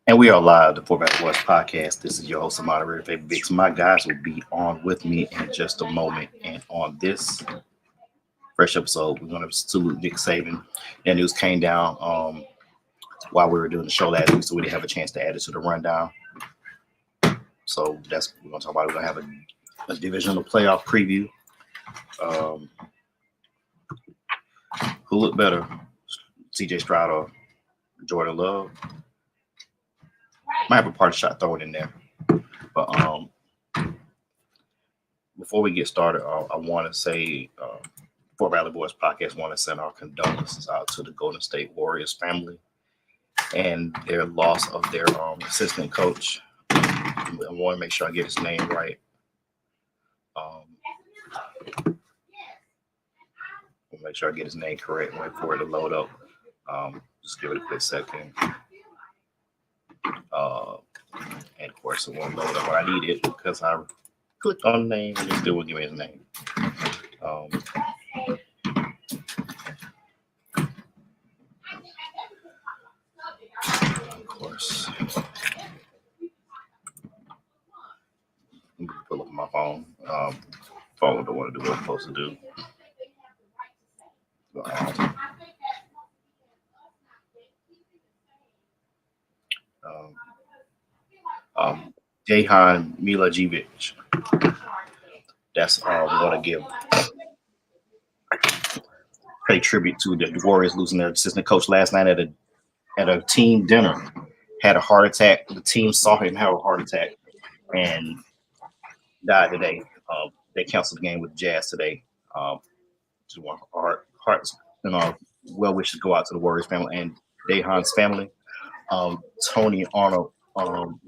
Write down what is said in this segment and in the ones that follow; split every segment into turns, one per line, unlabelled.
And we are live, the Four Battle Wars podcast. This is your host and moderator, Favorite Vicks. My guys will be on with me in just a moment. And on this fresh episode, we're going to salute Nick Saban. That news came down while we were doing the show last week, so we didn't have a chance to add it to the rundown. So that's what we're going to talk about. We're going to have a divisional playoff preview. Who looked better, CJ Stroud or Jordan Love? Might have a party shot thrown in there. But before we get started, I want to say, Fort Valley Boys Podcast want to send our condolences out to the Golden State Warriors family and their loss of their assistant coach. I want to make sure I get his name right. Make sure I get his name correct. Wait for it to load up. Just give it a quick second. And of course, it won't load up when I need it because I clicked on the name and it still won't give me his name. Of course, let me pull up my phone. Phone don't want to do what I'm supposed to do. Jahan Milajevic. That's want to pay tribute to the Warriors losing their assistant coach last night at a team dinner. Had a heart attack. The team saw him have a heart attack and died today. They canceled the game with the Jazz today. Just want hearts and well wishes go out to the Warriors family and Jahan's family. Tony Arnold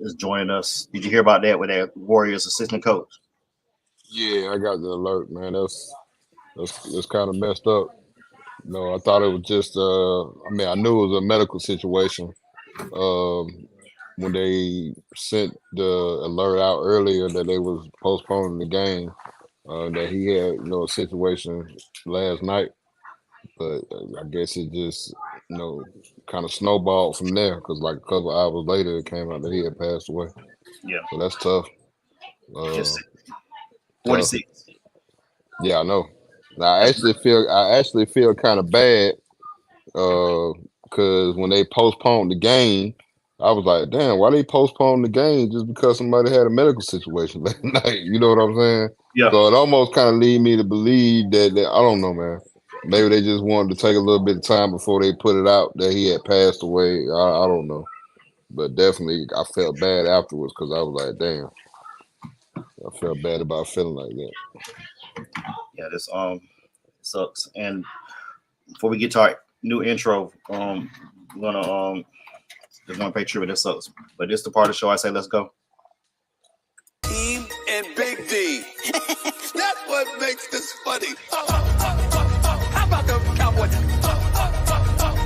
is joining us. Did you hear about that with that Warriors assistant coach?
Yeah, I got the alert, man. That's kind of messed up. No, I thought it was just I knew it was a medical situation. When they sent the alert out earlier that they was postponing the game, that he had, a situation last night. But I guess it just, kind of snowballed from there because like a couple hours later, it came out that he had passed away.
Yeah.
So that's tough.
46.
Yeah, I know. I actually feel kind of bad because when they postponed the game, I was like, damn, why they postpone the game just because somebody had a medical situation last night? You know what I'm saying?
Yeah.
So it almost kind of lead me to believe that I don't know, man. Maybe they just wanted to take a little bit of time before they put it out that he had passed away. I don't know. But definitely I felt bad afterwards because I was like, damn. I felt bad about feeling like that.
Yeah, this sucks. And before we get to our new intro, we're gonna pay tribute. This sucks. But this is the part of the show I say let's go.
Team and Big D. That's what makes this funny. How about them Cowboys?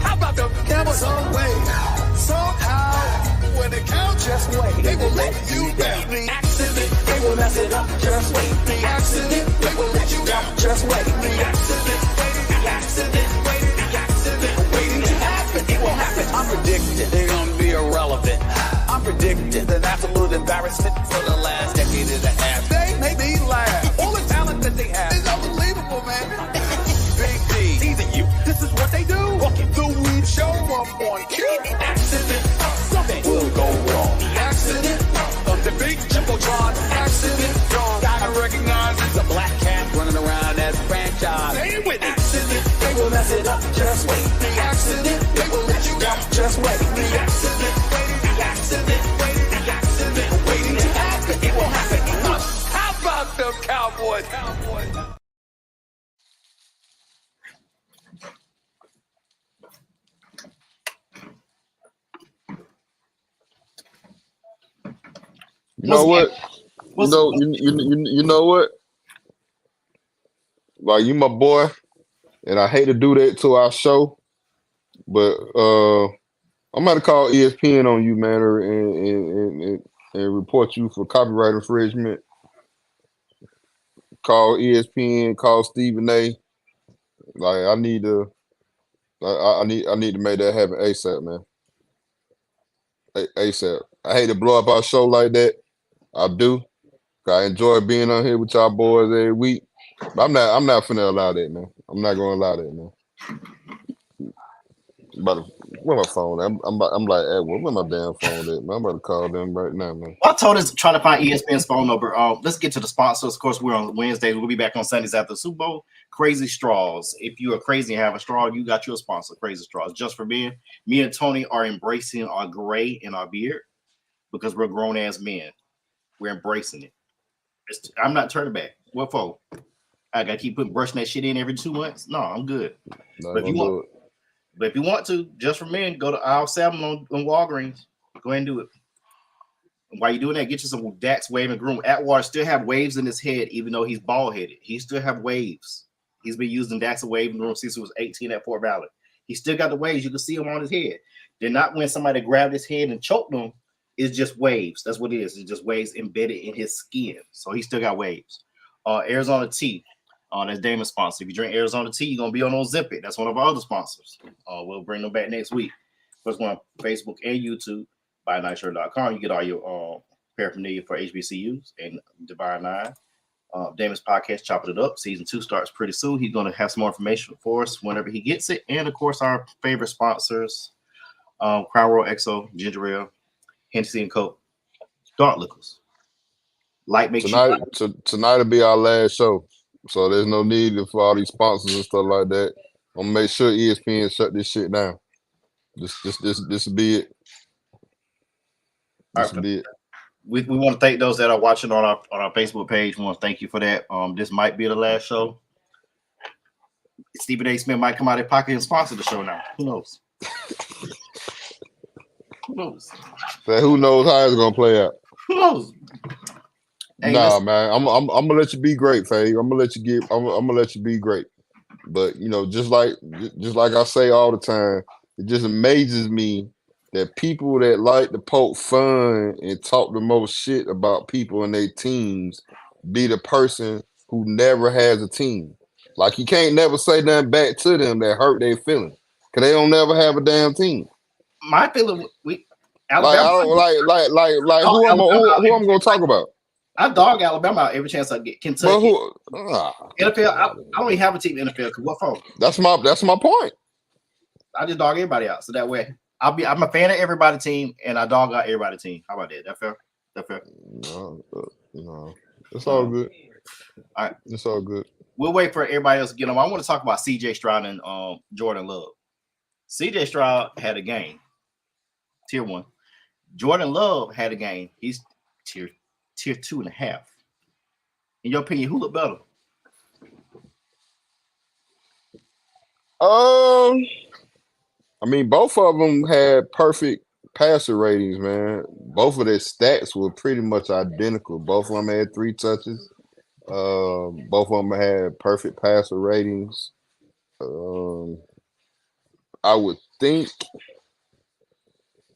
How about them Cowboys? Some way, somehow, when it counts, just wait. They will let you down. The accident, they will mess it up. Just wait. The accident, they will let you down. Just wait. The accident, the accident, waiting to happen. It will happen. I'm predicting they're gonna be irrelevant. I'm predicting an absolute embarrassment for the last decade and a half. They make me laugh. All the talent that they have is unbelievable, man. Big D, teasing you. This is what they do. Walking through weed, show up on cue. Accident, something will go wrong. The accident of the big Jumbotron. Accident, gotta recognize it's a black cat running around as a franchise. Say it with accident, they will mess it up. Just wait. The accident, they will let you down. Just wait. The accident, the accident, waiting to happen. It won't happen. How about them Cowboys?
You know what? You know what? Like, you my boy, and I hate to do that to our show, but I'm gonna call ESPN on you, man, and report you for copyright infringement. Call ESPN, call Stephen A. Like, I need to make that happen ASAP, man. ASAP. I hate to blow up our show like that. I do. I enjoy being on here with y'all boys every week. But I'm not finna allow that, man. I'm not gonna allow that, man. But where my phone at? I'm like, hey, where my damn phone at, man? I'm about to call them right now, man.
I told us to try to find ESPN's phone number. Let's get to the sponsors. Of course, we're on Wednesdays. We'll be back on Sundays after the Super Bowl. Crazy Straws. If you are crazy and have a straw, you got your sponsor, Crazy Straws. Just for men. Me and Tony are embracing our gray and our beard because we're grown ass men. We're embracing it. I'm not turning back. What for? I gotta keep brushing that shit in every 2 months. No, I'm good. But if you want to, just for men, go to aisle 7 on Walgreens. Go ahead and do it. And while you're doing that, get you some Dax Wave and Groom. Atwater still have waves in his head, even though he's bald headed. He still have waves. He's been using Dax Wave and Groom since he was 18 at Fort Valley. He still got the waves. You can see them on his head. They're not when somebody grabbed his head and choked him. It's just waves. That's what it is. It's just waves embedded in his skin. So he still got waves. Arizona Tea. That's Damon's sponsor. If you drink Arizona Tea, you're gonna be on Zip It. That's one of our other sponsors. We'll bring them back next week. First one on Facebook and YouTube. BuyNightShirt.com. You get all your paraphernalia for HBCUs and Divine 9. Damon's podcast, Chopping It Up. Season 2 starts pretty soon. He's gonna have some more information for us whenever he gets it. And of course, our favorite sponsors: Crown Royal XO, Ginger Ale, Hennessy and Coke, Dark Liquors. Light makes
tonight will be our last show. So there's no need for all these sponsors and stuff like that. I'm gonna make sure ESPN shut this shit down. This will be it. This will be it.
We want to thank those that are watching on our Facebook page. We want to thank you for that. This might be the last show. Stephen A. Smith might come out of pocket and sponsor the show now. Who knows? Who knows?
So who knows how it's gonna play out?
Who knows? Hey,
man, I'm gonna let you be great, Faye. I'm gonna let you be great. But you know, just like I say all the time, it just amazes me that people that like to poke fun and talk the most shit about people and their teams be the person who never has a team. Like you can't never say nothing back to them that hurt their feelings, cause they don't never have a damn team.
My feeling, who I'm
gonna talk about?
I dog Alabama out every chance I get. Kentucky, NFL. I don't even have a team in NFL. Cause what for?
That's my point.
I just dog everybody out, so that way I'm a fan of everybody's team, and I dog out everybody's team. How about that? That fair? That fair?
No, it's all good.
All right,
it's all good.
We'll wait for everybody else to get on. I want to talk about CJ Stroud and Jordan Love. CJ Stroud had a game, tier 1. Jordan Love had a game. He's tier 2.5. In your opinion, who looked better?
I mean, both of them had perfect passer ratings, man. Both of their stats were pretty much identical. Both of them had 3 touches. Both of them had perfect passer ratings. I would think.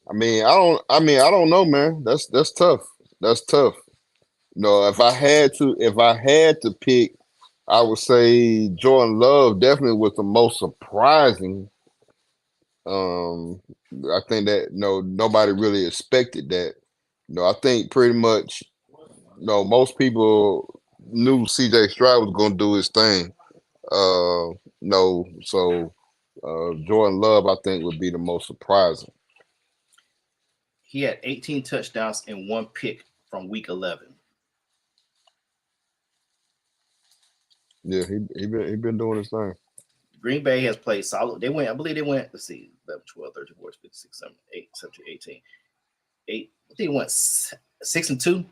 I don't know, man. That's tough. That's tough. No, if I had to pick, I would say Jordan Love definitely was the most surprising. I think that nobody really expected that. I think pretty much most people knew CJ Stroud was gonna do his thing. So Jordan Love I think would be the most surprising.
He had 18 touchdowns and 1 pick from week 11.
Yeah, he been doing his thing.
Green Bay has played solid. I believe they went, let's see, 11, 12, 13, 14, 15, 16, 17, 18, 18. I think they went 6-2,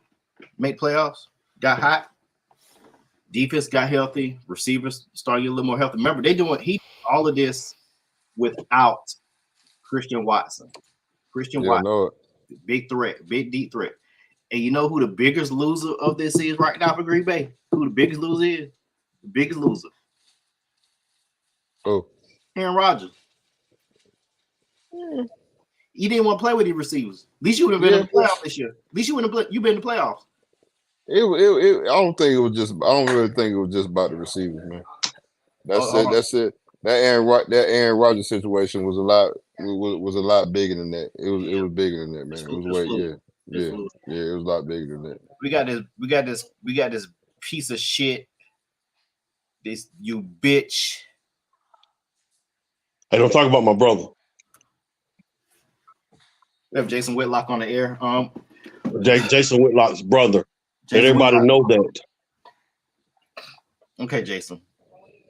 made playoffs, got hot. Defense got healthy. Receivers started getting a little more healthy. Remember, all of this without Christian Watson. Watson, big threat, big deep threat. And you know who the biggest loser of this is right now for Green Bay? Who the biggest loser is? The biggest loser.
Oh,
Aaron Rodgers. You didn't want to play with these receivers. At least you would have been in the playoffs this year. At least you've been in the playoffs.
I don't really think it was just about the receivers, man. That's it. That Aaron Rodgers situation was a lot was a lot bigger than that. It was bigger than that, man. It was way, yeah. It was a lot bigger than that.
We got this piece of shit. This you bitch.
Hey, don't talk about my brother.
We have Jason Whitlock on the air.
Jason Whitlock's brother.
Jason
Let everybody
Whitlock.
know that.
Okay, Jason.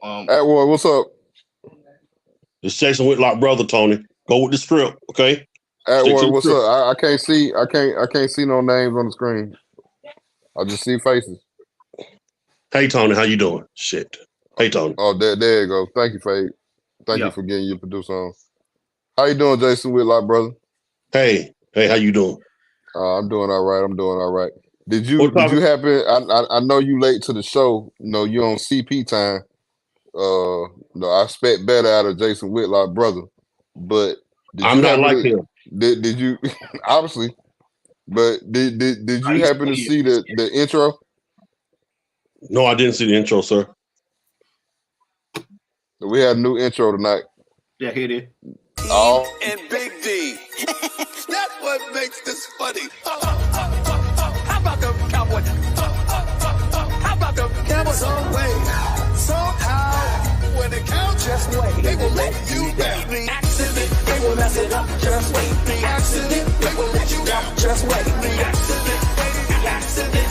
Hey, boy, what's up?
It's Jason Whitlock brother, Tony. Go with the script, okay?
Hey,
Stick to
boy,
the
what's
script.
up? I can't see no names on the screen. I just see faces.
Hey, Tony, how you doing? Shit. Hey, Tony.
Oh, there you go. Thank you, Fade. Thank you for getting your producer on. How you doing, Jason Whitlock, brother?
Hey, how you doing?
I'm doing all right. Did you happen? I know you late to the show. You know you on CP time. No, I expect better out of Jason Whitlock, brother. But
I'm not like him.
Did you obviously? But did you happen to see the intro?
No, I didn't see the intro, sir.
We had a new intro tonight.
Yeah, here it is.
Oh,
And Big D. That's what makes this funny. How about the Cowboys? How about the Cowboys? Some way, somehow, when it counts, just wait. They will let you down. The accident, they will mess it up. Just wait. The accident, they will let you down. Just wait. The accident,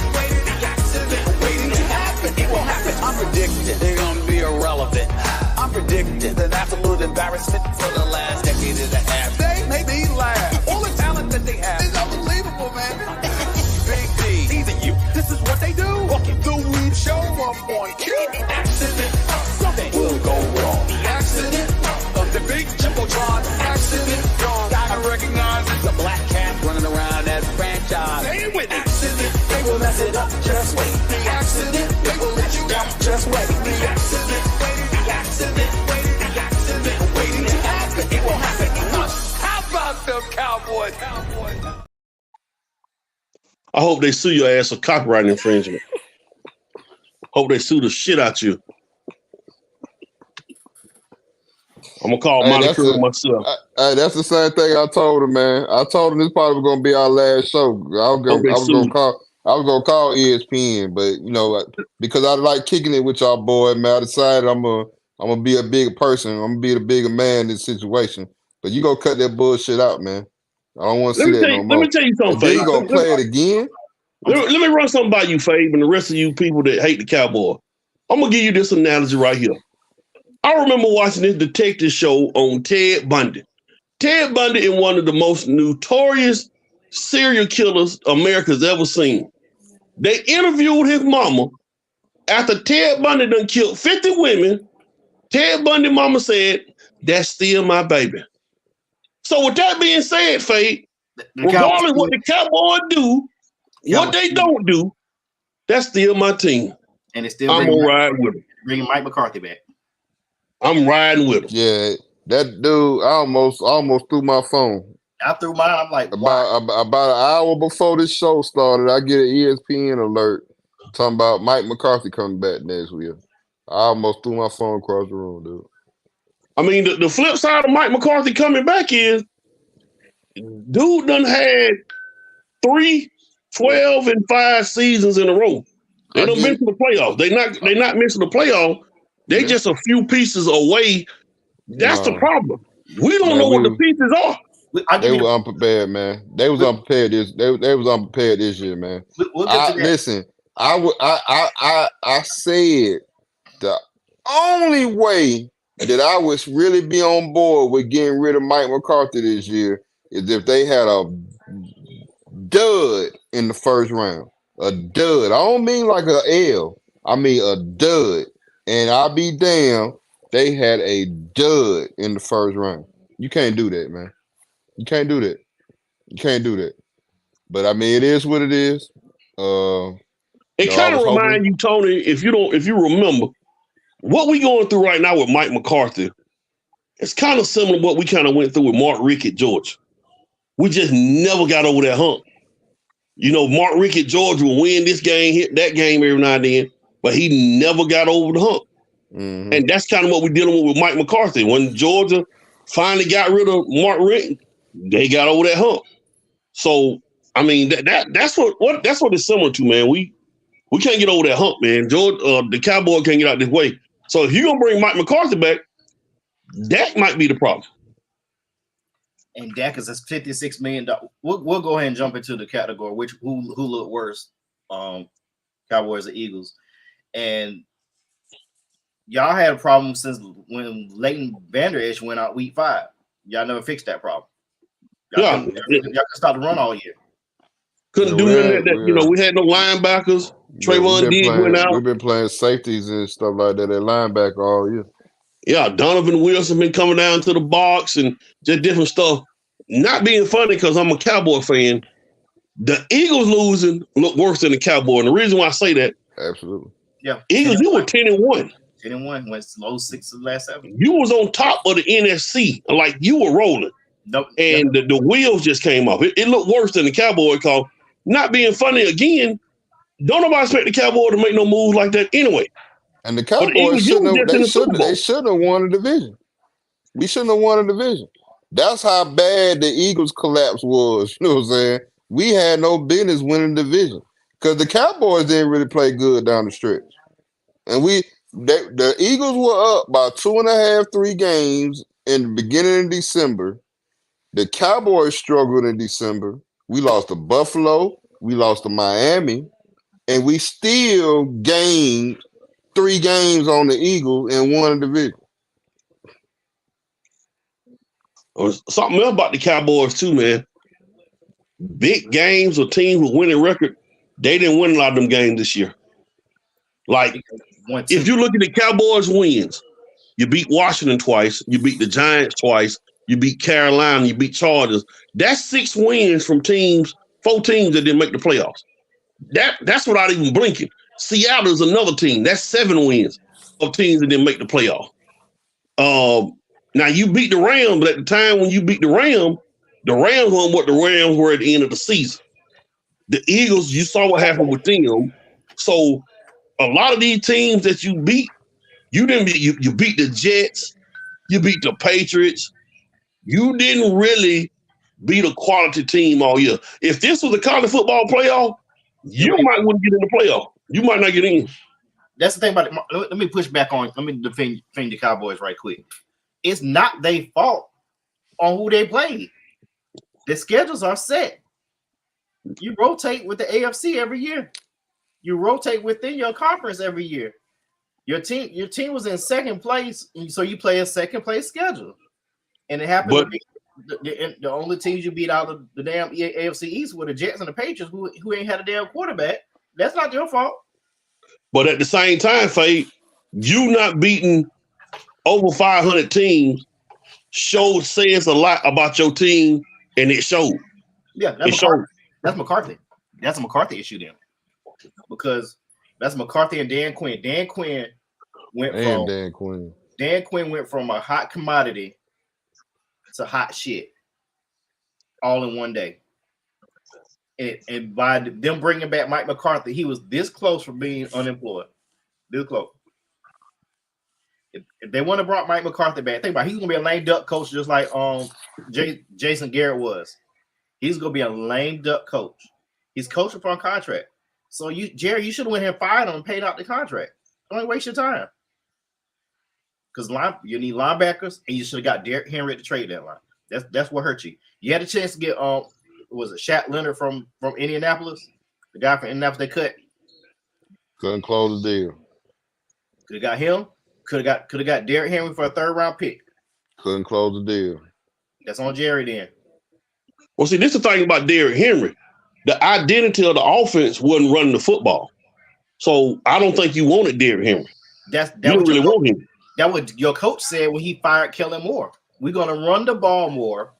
waiting to happen. It will happen. I'm predicting they're gonna be irrelevant. I'm predicting an absolute embarrassment for the last decade and a half. They make me laugh. All the talent that they have is unbelievable, man. Big D, teasing you. This is what they do. Walking through, we show up on cue. Accident, something will go wrong. The accident of the big Jumbotron. Accident, gotta recognize it's a black cat running around that franchise. Say it with it. Accident, they will mess it up. Just wait. The accident, they will let you down. Just wait. The accident, waiting to happen. It will happen. How about them Cowboys?
I hope they sue your ass for copyright infringement. Hope they sue the shit out you. I'm gonna call Monica myself.
That's the same thing I told him, man. I told him this probably was gonna be our last show. I was gonna call ESPN, but you know, because I like kicking it with y'all boy, man, I decided I'm gonna be a bigger person. I'm gonna be the bigger man in this situation. But you gonna cut that bullshit out, man. I don't want to see that no more.
Let me tell you something,
Then
Fabe.
you gonna play it again?
Let me run something by you, Fabe, and the rest of you people that hate the Cowboy. I'm gonna give you this analogy right here. I remember watching this detective show on Ted Bundy. Ted Bundy is one of the most notorious serial killers America's ever seen. They interviewed his mama after Ted Bundy done killed 50 women. Ted Bundy mama said, "That's still my baby." So with that being said, Faye, regardless what the Cowboys do, what they don't do, that's still my team.
And it's still
I'm gonna ride with him.
Bringing Mike McCarthy back.
I'm riding with him.
Yeah, that dude, I almost threw my phone.
I threw mine. I'm like,
about an hour before this show started, I get an ESPN alert talking about Mike McCarthy coming back next week. I almost threw my phone across the room, dude.
I mean, the flip side of Mike McCarthy coming back is, dude done had 3, 12, and 5 seasons in a row. They done been to the playoffs. They not missing the playoffs. They just a few pieces away. That's the problem. We don't know what the pieces are.
They were unprepared, man. They was unprepared they was unprepared this year, man. Listen, I said the only way that I would really be on board with getting rid of Mike McCarthy this year is if they had a dud in the first round. A dud. I don't mean like a L. I mean a dud. And I'll be damned, they had a dud in the first round. You can't do that, man. You can't do that. You can't do that. But I mean, it is what it is.
It kind of reminds you, Tony, if you remember, what we going through right now with Mike McCarthy, it's kind of similar to what we kind of went through with Mark Richt at Georgia. We just never got over that hump. You know, Mark Richt at Georgia will win this game, hit that game every now and then, but he never got over the hump. Mm-hmm. And that's kind of what we're dealing with Mike McCarthy. When Georgia finally got rid of Mark Richt, they got over that hump. So I mean that's what it's similar to, man. We can't get over that hump, man. The Cowboys can't get out this way. So if you're gonna bring Mike McCarthy back, Dak might be the problem.
And Dak is $56 million. We'll go ahead and jump into the category who looked worse, Cowboys or Eagles. And y'all had a problem since when Leighton Vander Esch went out week 5. Y'all never fixed that problem. Y'all can stop the run all year.
Couldn't do nothing. We had no linebackers. Trayvon Diggs went out.
We've been playing safeties and stuff like that at linebacker all year.
Yeah, Donovan Wilson been coming down to the box and just different stuff. Not being funny because I'm a Cowboy fan. The Eagles losing look worse than the Cowboy. And the reason why I say that,
absolutely.
Yeah.
Eagles, you were 10-1.
10-1, went low 6 of the last 7.
You was on top of the NFC. Like you were rolling.
Nope.
And the wheels just came off. It looked worse than the Cowboy call. Not being funny again, don't nobody expect the Cowboy to make no moves like that anyway.
And the Cowboys shouldn't have won the division. We shouldn't have won the division. That's how bad the Eagles collapse was. You know what I'm saying? We had no business winning the division because the Cowboys didn't really play good down the stretch. And the Eagles were up by 2.5, 3 games in the beginning of December. The Cowboys struggled in December. We lost to Buffalo. We lost to Miami. And we still gained 3 games on the Eagles and won the division.
Something else about the Cowboys too, man. Big games or teams with winning record, they didn't win a lot of them games this year. Like, if you look at the Cowboys wins, you beat Washington twice, you beat the Giants twice, you beat Carolina, you beat Chargers. That's 6 wins from 4 teams that didn't make the playoffs. That's without even blinking. Seattle's another team. That's 7 wins of teams that didn't make the playoff. Now you beat the Rams, but at the time when you beat the Rams weren't what the Rams were at the end of the season. The Eagles, you saw what happened with them. So a lot of these teams that you beat, you didn't beat. You beat the Jets, you beat the Patriots. You didn't really beat a quality team all year. If this was a college football playoff, you might wouldn't get in the playoff. You might not get in.
That's the thing about it. Let me push back on. Let me defend the Cowboys right quick. It's not their fault on who they played. The schedules are set. You rotate with the AFC every year. You rotate within your conference every year. Your team was in second place, so you play a second place schedule. And it happened to be the only teams you beat out of the damn AFC East were the Jets and the Patriots, who ain't had a damn quarterback. That's not your fault.
But at the same time, Faye, you not beating over 500 teams says a lot about your team, and it showed.
Yeah, that's McCarthy. That's a McCarthy issue then, because that's McCarthy and Dan Quinn. Dan Quinn went from a hot commodity to hot shit all in one day. And by them bringing back Mike McCarthy, he was this close from being unemployed. This close. If they want to brought Mike McCarthy back, think about it, he's gonna be a lame duck coach just like Jason Garrett was. He's gonna be a lame duck coach. He's coaching for a contract. So Jerry, you should have went here and fired him and paid out the contract. Don't waste your time. Because you need linebackers, and you should have got Derrick Henry at the trade deadline. That's what hurt you. You had a chance to get was it Shaq Leonard from Indianapolis? The guy from Indianapolis they cut.
Couldn't close the deal.
Could have got him. Could have got Derrick Henry for a 3rd round pick.
Couldn't close the deal.
That's on Jerry then.
Well, see, this is the thing about Derrick Henry. The identity of the offense wasn't running the football. So I don't think you wanted Derrick Henry. You didn't really want him.
That what your coach said when he fired Kellen Moore. We're gonna run the ball more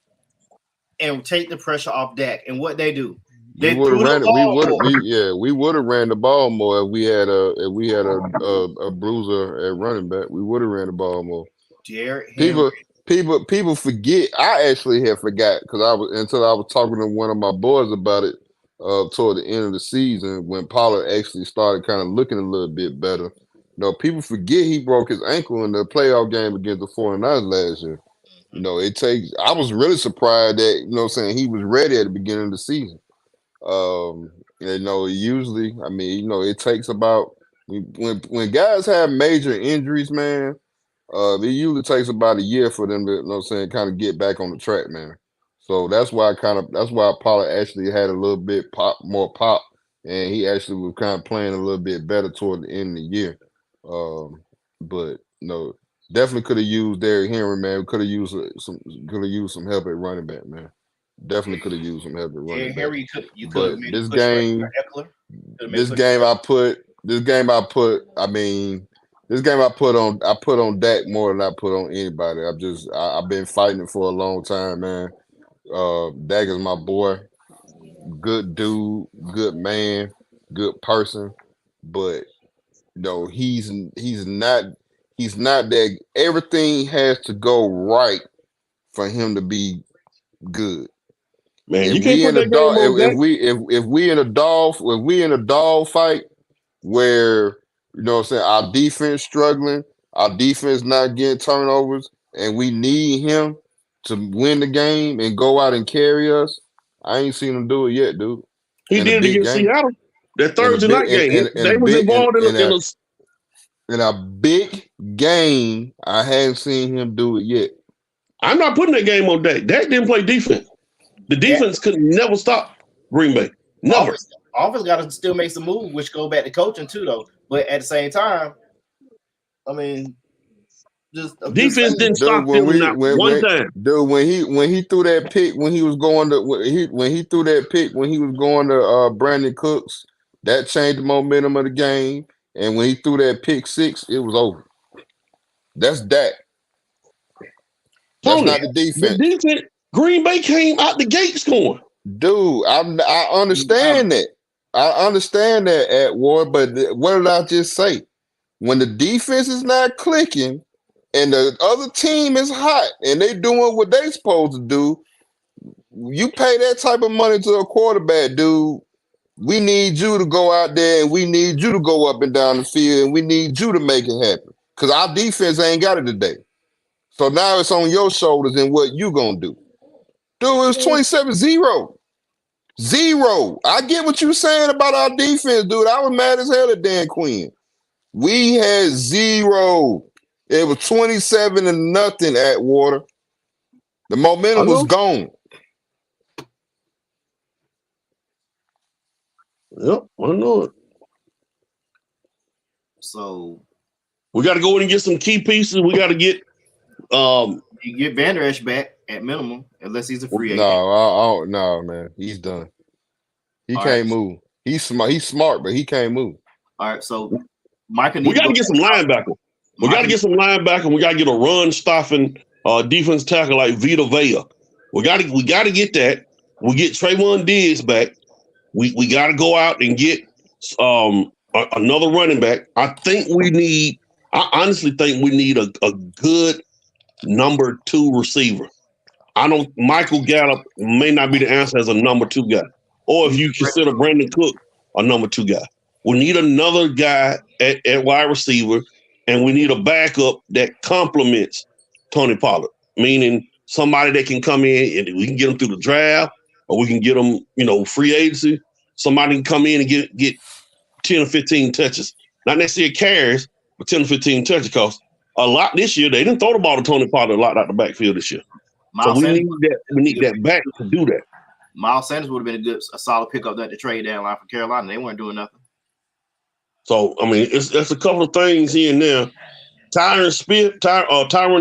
and take the pressure off Dak. And what they do, we would have ran the ball more if we had a bruiser at running back. We would have ran the ball more. People forget. I actually had forgot because I was talking to one of my boys about it toward the end of the season when Pollard actually started kind of looking a little bit better. You know, people forget he broke his ankle in the playoff game against the 49ers last year.
You know, it takes. I was really surprised that you know what I'm saying he was ready at the beginning of the season. You know, usually, I mean, you know, it takes about when guys have major injuries, man. It usually takes about a year for them to, you know what I'm saying, kind of get back on the track, man. So that's why Pollard actually had a little bit more pop, and he actually was kind of playing a little bit better toward the end of the year. But no, definitely could have used Derrick Henry, man. Could have used some help at running back, man. Definitely could have used some help at running back.
Henry, you could
But
have made
this
a push right
game,
for Eckler.
this game I put on Dak more than I put on anybody. I've been fighting it for a long time, man. Dak is my boy, good dude, good man, good person, but no, he's not that. Everything has to go right for him to be good.
Man,
If
you can't
we
put
in a
that game
dog,
on Dak.
if we in a dog fight where you know what I'm saying our defense struggling, our defense not getting turnovers, and we need him to win the game and go out and carry us. I ain't seen him do it yet, dude.
He
In a
did it
big
against
game,
Seattle. That
in a
Thursday
big,
night game. They was involved
in a big game, I hadn't seen him do it yet.
I'm not putting that game on Dak. Dak didn't play defense. The defense could never stop Green Bay. Never.
Offense got to still make some moves, which go back to coaching too, though. But at the same time, I mean,
defense didn't stop them one time.
Dude, when he threw that pick when he was going to Brandon Cooks, that changed the momentum of the game. And when he threw that pick six, it was over. That's Dak. That's
Tony,
not the defense.
The defense, Green Bay came out the gate scoring.
Dude, I understand that. I understand that, at Ward, but what did I just say? When the defense is not clicking and the other team is hot and they doing what they supposed to do, you pay that type of money to a quarterback, dude. We need you to go out there and we need you to go up and down the field and we need you to make it happen. Because our defense ain't got it today. So now it's on your shoulders and what you gonna do. Dude, it was 27-0. 0. I get what you're saying about our defense, dude. I was mad as hell at Dan Quinn. We had 0. It was 27-0 at Water. The momentum was gone.
Yep, I know it.
So
we got to go in and get some key pieces. We got to get
you get Van Der Esch back at minimum, unless he's a free agent.
No, man. He's done. He can't move. He's smart, but he can't move.
All right, so Micah,
we got to get some linebacker. We got to get some linebacker. We got to get a run-stopping defense tackle like Vita Vea. We got to get that. We get Trayvon Diggs back. We got to go out and get another running back. I honestly think we need a good number 2 receiver. Michael Gallup may not be the answer as a number 2 guy. Or if you consider Brandon Cook a number 2 guy. We need another guy at wide receiver, and we need a backup that complements Tony Pollard, meaning somebody that can come in and we can get him through the draft, or we can get him, free agency. Somebody can come in and get 10 or 15 touches. Not necessarily carries, but 10 or 15 touches, because a lot this year, they didn't throw the ball to Tony Pollard a lot out the backfield this year. So we need that back to do that.
Miles Sanders would have been a solid pickup at the trade deadline for Carolina. They weren't doing nothing.
So, I mean, it's a couple of things here and there. Tyron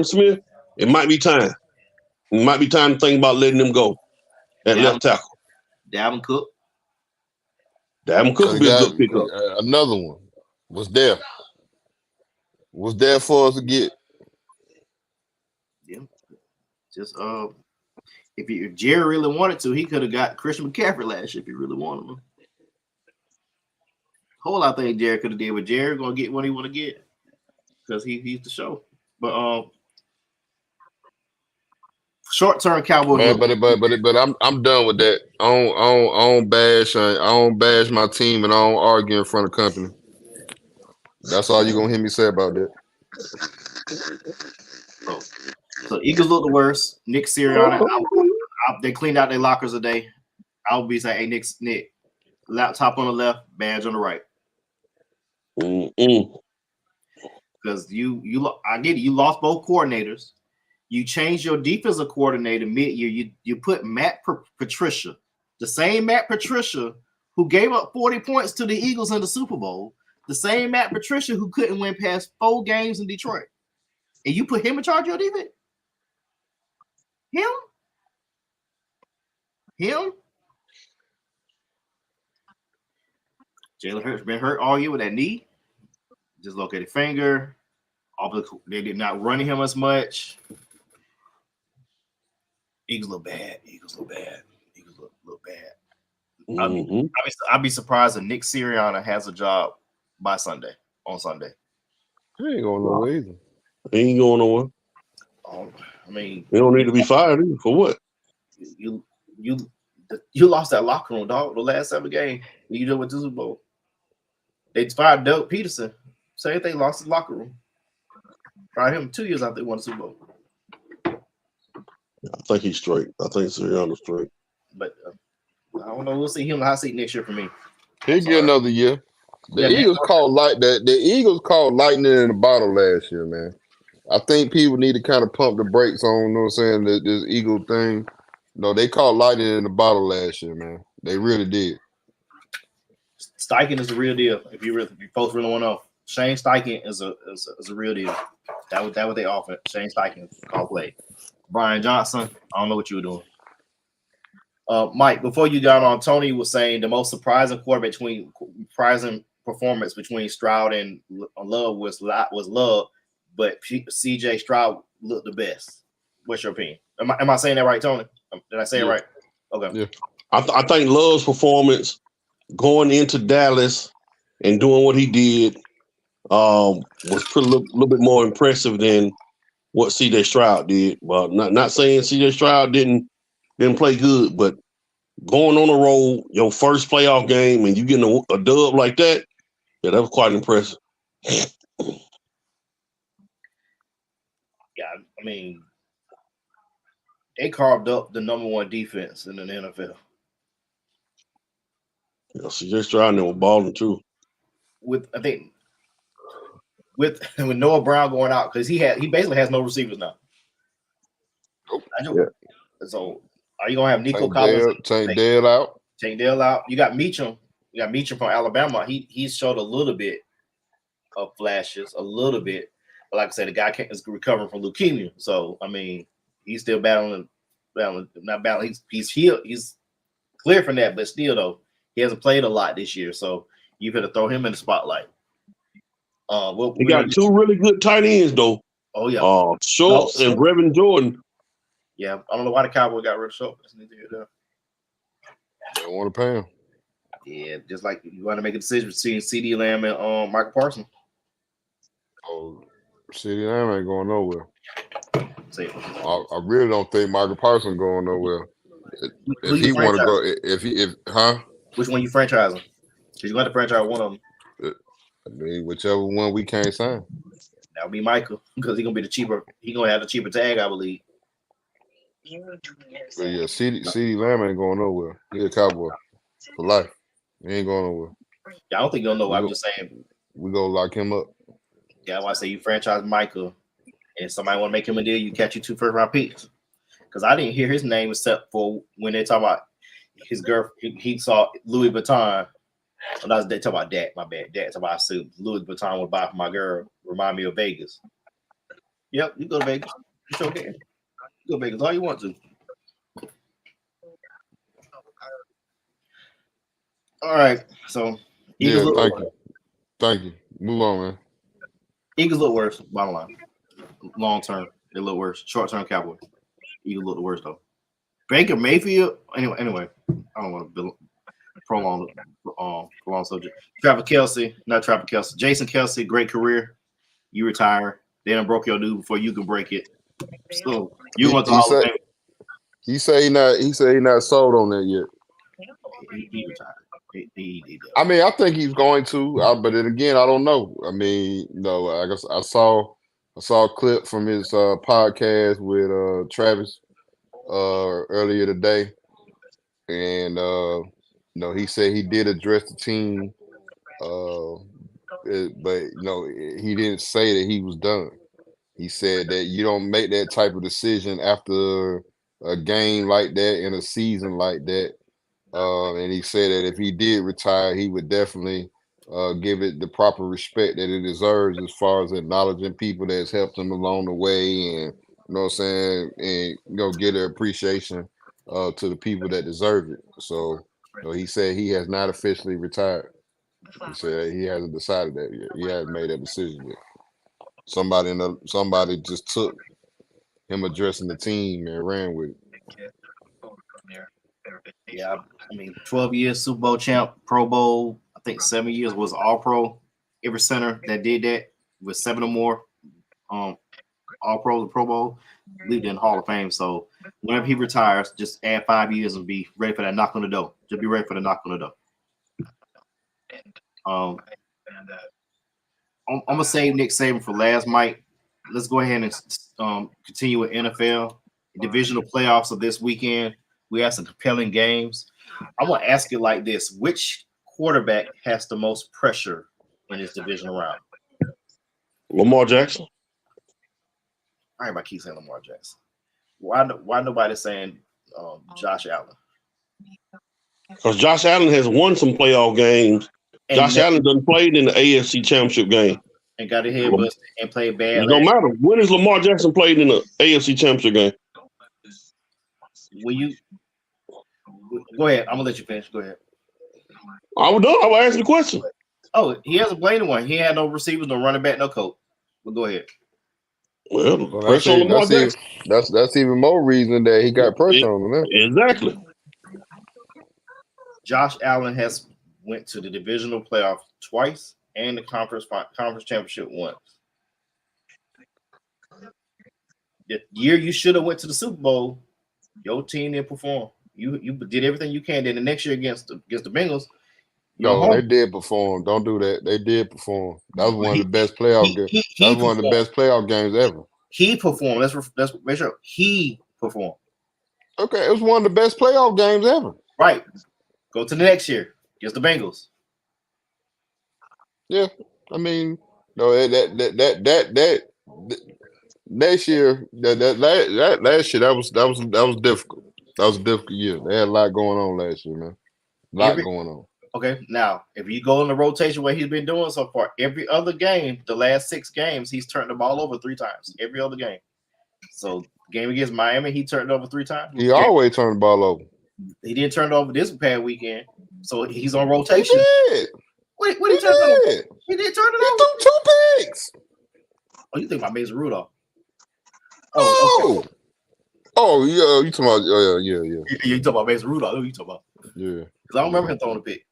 Smith, it might be time. It might be time to think about letting them go at left tackle.
Dalvin Cook
would be a good pickup.
Another one was there. Was there for us to get.
Yeah. Just if Jerry really wanted to, he could have got Christian McCaffrey last year if he really wanted him. Whole lot of things Jerry could have did, but Jerry gonna get what he want to get because he's the show. But short-term Cowboy.
Man, but I'm done with that. I don't bash my team, and I don't argue in front of company. That's all you're gonna hear me say about that.
So Eagles look the worst. Nick Sirianni, they cleaned out their lockers today. I'll be saying, hey, Nick, laptop on the left, badge on the right. Because I get it. You lost both coordinators. You changed your defensive coordinator mid-year. You put Matt Patricia, the same Matt Patricia who gave up 40 points to the Eagles in the Super Bowl, the same Matt Patricia who couldn't win past 4 games in Detroit. And you put him in charge of your defense? Him? Jalen Hurts been hurt all year with that knee. Dislocated finger. They did not run him as much. Eagles look bad. Eagles look bad. I'd be surprised if Nick Sirianni has a job by Sunday. On Sunday,
He ain't going nowhere either.
He ain't going nowhere.
I mean,
He don't need to be fired either. For what?
You lost that locker room, dog. The last 7 games you did with the Super Bowl. They fired Doug Peterson. Same thing, lost his locker room. Fired him 2 years after they won the Super Bowl.
I think he's straight. I think Sirianni's straight.
But I don't know. We'll see him in the hot seat next year for me.
He'll get another year. The Eagles called lightning in the bottle last year, man. I think people need to kind of pump the brakes on, you know what I'm saying, this Eagle thing. No, they called lightning in the bottle last year, man. They really did.
Steichen is the real deal. If you folks really want to know, Shane Steichen is a real deal. That what they offer. Shane Steichen call play. Brian Johnson, I don't know what you were doing. Mike, before you got on, Tony was saying the most surprising performance between Stroud and Love was Love, but CJ Stroud looked the best. What's your opinion? Am I saying that right, Tony? Did I say it right? Okay.
Yeah.
I think Love's performance going into Dallas and doing what he did was a little bit more impressive than what CJ Stroud did. Well, not saying CJ Stroud didn't play good, but going on the road, your first playoff game, and you getting a dub like that, yeah, that was quite impressive.
Yeah, I mean, they carved up the number 1 defense in the NFL.
Yeah, CJ Stroud was balling too.
With Noah Brown going out, because he basically has no receivers now.
Yeah.
So are you gonna have Nico Collins?
Tank Dale out.
Tank Dale out. You got Meacham. You got Meacham from Alabama. He's showed a little bit of flashes, a little bit. But like I said, the guy is recovering from leukemia. So I mean, he's still battling. Not battling. He's healed. He's clear from that, but still though, he hasn't played a lot this year. So you've got to throw him in the spotlight.
He got 2 really good tight ends though.
Oh yeah.
Schultz and Brevin Jordan.
Yeah, I don't know why the Cowboys got rid of Schultz.
They want to pay him.
Yeah, just like you want to make a decision between CeeDee Lamb and Michael Parsons.
Oh, CeeDee Lamb ain't going nowhere.
See,
I really don't think Michael Parsons going nowhere. If he want to go,
Which one you franchising? Because you got to franchise one of them.
I mean, whichever one we can't sign.
That would be Michael, because he's gonna be the cheaper. He's gonna have the cheaper tag, I believe.
But yeah, CeeDee Lamb ain't going nowhere. He's a Cowboy for life. He ain't going nowhere.
Yeah, I don't think you'll know. I'm just saying.
We go lock him up.
Yeah, I want to say you franchise Michael, and somebody want to make him a deal, you catch you 2 first-round picks. Because I didn't hear his name except for when they talk about his girl. He saw Louis Vuitton. Oh, they talk about Dad. My bad. Dad talk about Louis Vuitton would buy for my girl. Remind me of Vegas. Yep, you go to Vegas. You sure can. You go to Vegas all you want to. All right, so
Eagles thank you. Move on, man.
Eagles look worse. Bottom line, long term they look worse. Short term, Cowboys. Eagles look the worst though. Baker Mayfield. Anyway, I don't want to prolong subject. Jason Kelsey, great career. You retire. They done broke your dude before you can break it. So you want to Hall of Fame.
He say he not sold on that yet.
He retired.
I mean, I think he's going to, but then again, I don't know. I mean, no, I guess I saw I saw a clip from his podcast with Travis earlier today, and he said he did address the team, but he didn't say that he was done. He said that you don't make that type of decision after a game like that in a season like that. And he said that if he did retire, he would definitely give it the proper respect that it deserves, as far as acknowledging people that's helped him along the way, and you know what I'm saying, and give their appreciation to the people that deserve it. So he said he has not officially retired. He said he hasn't decided that yet. He hasn't made that decision yet. Somebody just took him addressing the team and ran with it.
Yeah, I mean, 12 years Super Bowl champ, Pro Bowl. I think 7 years was All Pro. Every center that did that with 7 or more All Pros and Pro Bowl lived in Hall of Fame. So whenever he retires, just add 5 years and be ready for that knock on the door. Just be ready for the knock on the door. I'm gonna save Nick Saban for last, Mike. Let's go ahead and continue with NFL divisional playoffs of this weekend. We have some compelling games. I want to ask you like this: which quarterback has the most pressure in this divisional round?
Lamar Jackson.
Everybody keeps saying Lamar Jackson. Why nobody saying Josh Allen?
Because Josh Allen has won some playoff games.
And
Josh Allen done played in the AFC Championship game.
And got his head busted and played bad.
It don't matter. When has Lamar Jackson played in the AFC Championship game?
Will you go ahead? I'm gonna let you finish. Go ahead.
I was done. I was asking the question.
Oh, he hasn't played anyone. He had no receivers, no running back, no coach. Well, go ahead.
Well, pressure on Lamar Jackson.
That's even more reason that he got pressure on him.
Exactly.
Josh Allen has went to the divisional playoff twice and the conference championship once. The year you should have went to the Super Bowl, your team didn't perform. You did everything you can. Then the next year against the Bengals,
no, they did perform. Don't do that. They did perform. That was one of the best playoff games. That was one of the best playoff games ever.
He performed. Let's make sure he performed.
Okay, it was one of the best playoff games ever.
Right. Go to the next year against the Bengals.
Yeah, I mean, no, that next year, that last year, that was difficult. That was a difficult year. They had a lot going on last year, man. A lot going on.
Okay, now if you go in the rotation what he's been doing so far, every other game, the last 6 games, he's turned the ball over 3 times. Every other game. So game against Miami, he turned it over 3 times.
He always turned the ball over.
He didn't turn it over this past weekend, so he's on rotation.
He did.
What he turned it over? He did turn it over.
He threw 2 picks.
Oh, you think about Mason Rudolph?
Oh,
okay.
Oh, yeah, you talking about? Yeah.
You talking about Mason Rudolph? Who you talking about?
Yeah,
because I don't remember him throwing a pick.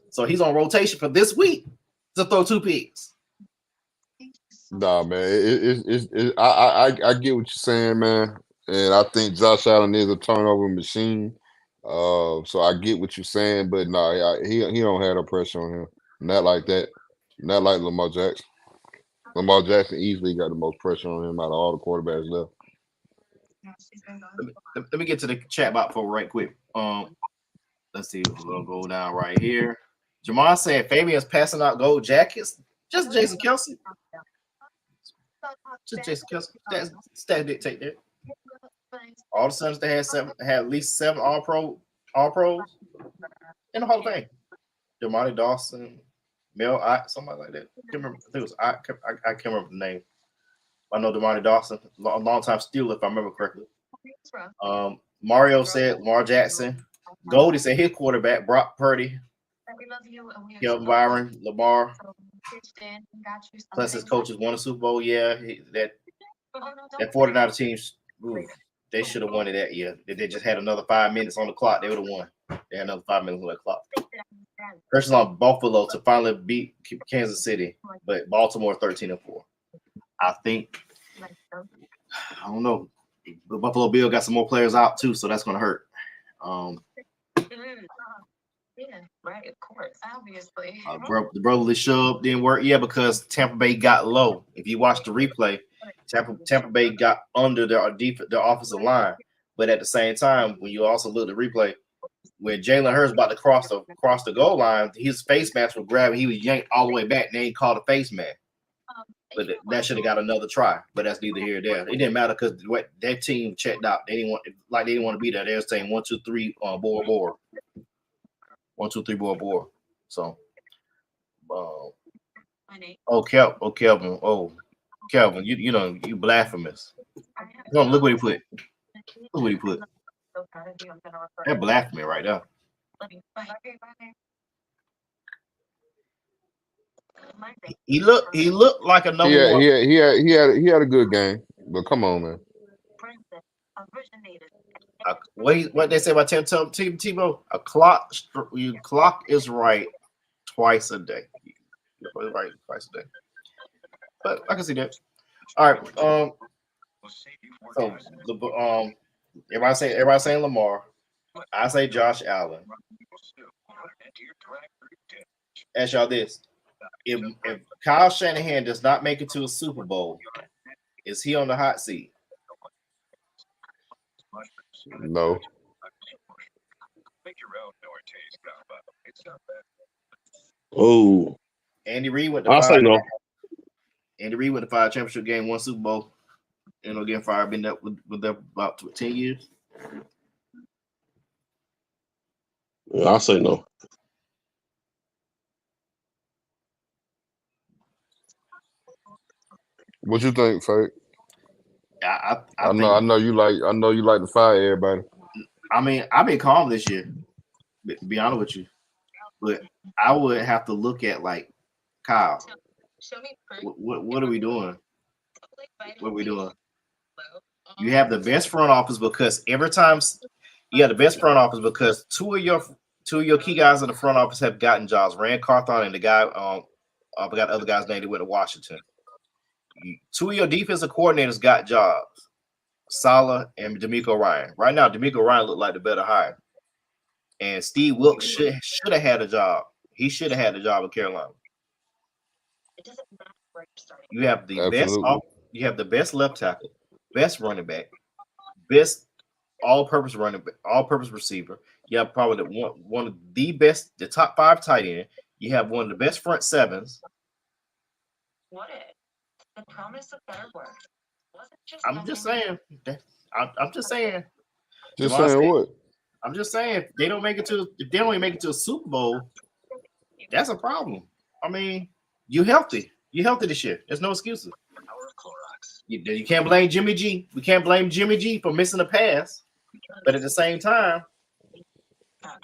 So he's on rotation for this week to throw 2 picks.
Nah, man, I get what you're saying, man, and I think Josh Allen is a turnover machine. So I get what you're saying, but nah, he don't have no pressure on him. Not like that. Not like Lamar Jackson. Lamar Jackson easily got the most pressure on him out of all the quarterbacks left.
Let me get to the chat box for right quick. Let's see. We're gonna go down right here. Jamar said Fabian's passing out gold jackets. Just Jason Kelsey. Just Jason Kelsey. That's stat dictate that. All the Suns that had at least 7 all pros in the Hall of Fame. Demonte Dawson, Mel Ott, somebody like that. I can't remember. I think it was I can't remember the name. I know Demonte Dawson, a long time Steeler, if I remember correctly. Mario said Lamar Jackson. Goldie said his quarterback, Brock Purdy. Kelvin Byron, Lamar. Plus his coaches won a Super Bowl. Yeah, that 49er team, they should have won it that year. If they just had another 5 minutes on the clock, they would have won. They had another 5 minutes on the clock. Pressure's on Buffalo to finally beat Kansas City, but Baltimore 13-4. I think, I don't know. The Buffalo Bill got some more players out too, so that's going to hurt.
Yeah, right, of course, obviously.
The brotherly shove didn't work. Yeah, because Tampa Bay got low. If you watch the replay, Tampa Bay got under their offensive line, but at the same time, when you also look at the replay, when Jalen Hurts about to cross the goal line, his face mask was grabbing. He was yanked all the way back. And they ain't called a face mask. But that should have got another try. But that's neither here nor there. It didn't matter because that team checked out. They didn't want to be there. They were saying 1, 2, 3 board. 1, 2, 3 board. So, Kelvin. Kelvin, you blasphemous. Come on, look what he put. Look what he put. That blasphemy right there. He looked like a number one.
He had a good game, but come on, man.
What they say about Tebow? Your clock is right twice a day. Right twice a day. But I can see that. All right. So everybody saying Lamar. I say Josh Allen. Ask y'all this: if Kyle Shanahan does not make it to a Super Bowl, is he on the hot seat?
No.
Oh,
Andy Reid went
I'll say no.
Andy Reid went to 5 championship game, 1 Super Bowl. Getting fired. Been there with them about 10 years.
Yeah, I'll say no.
What you think, Fake?
I
know you like to fire everybody.
I mean, I've been calm this year, to be honest with you. But I would have to look at like Kyle. What are we doing? What are we doing? You have the best front office because every time you have the best front office because two of your key guys in the front office have gotten jobs. Rand Carthon and the guy I forgot the other guy's name that went to Washington. 2 of your defensive coordinators got jobs. Saleh and DeMeco Ryan. Right now, DeMeco Ryan looked like the better hire. And Steve Wilkes should have had a job. He should have had a job in Carolina. You have the best left tackle, best running back, best all-purpose receiver. You have probably one of the best, the top 5 tight end. You have one of the best front sevens.
The promise of better work wasn't just.
I'm just saying. I'm just saying.
Just saying what?
I'm just saying. If they don't make it to a Super Bowl, that's a problem. I mean, you healthy. You healthy this year. There's no excuses. You can't blame Jimmy G. We can't blame Jimmy G for missing a pass. But at the same time,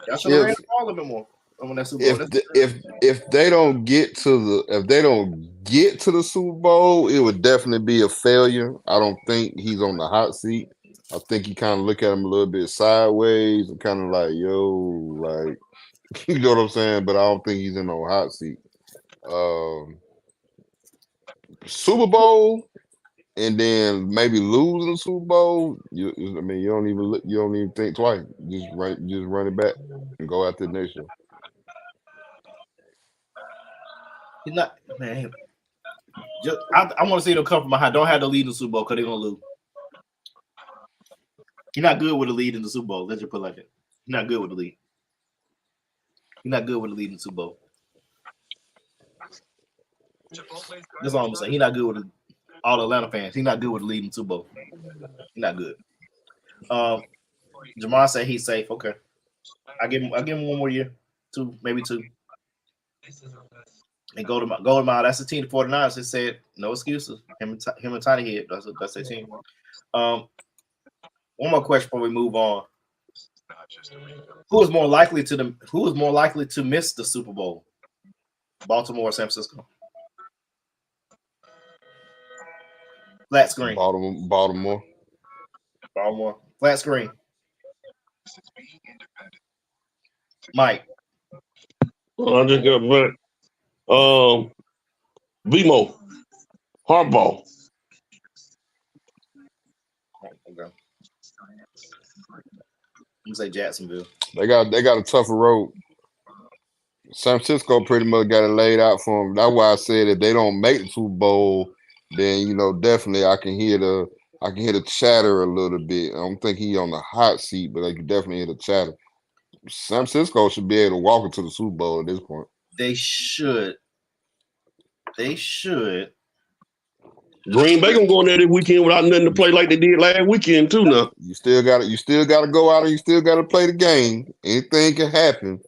y'all should have ran the ball a little bit more.
If they don't get to the Super Bowl, it would definitely be a failure. I don't think he's on the hot seat. I think you kind of look at him a little bit sideways and kind of like, you know what I'm saying? But I don't think he's in no hot seat. Super Bowl and then maybe losing the Super Bowl. You don't even think twice. Just run it back and go after the next year.
He's not, man. I want to see them come from behind. Don't have to lead the Super Bowl because they're gonna lose. He's not good with the lead in the Super Bowl. Let's just put it like that. He's not good with the lead. He's not good with the lead in the Super Bowl. That's all I'm saying. He's not good with all the Atlanta fans. He's not good with the lead in the Super Bowl. He's not good. Jamar said he's safe. Okay, I give him 1 more year, 2, maybe 2. And go to my that's the team. The 49ers. They said no excuses. Him and Tiny Head. That's their team. One more question before we move on. Who is more likely to miss the Super Bowl? Baltimore or San Francisco? Flat screen.
Baltimore.
Flat screen. Mike.
Well, I just got back. BMO. Hardball.
Okay. I'm gonna say Jacksonville.
They got a tougher road. San Francisco pretty much got it laid out for them. That's why I said if they don't make the Super Bowl, then definitely I can hear the chatter a little bit. I don't think he on the hot seat, but I can definitely hear the chatter. San Francisco should be able to walk into the Super Bowl at this point.
They should. They should.
Green Bay gonna go in there this weekend without nothing to play like they did last weekend too. Now
You still got to go out and you still got to play the game. Anything can happen,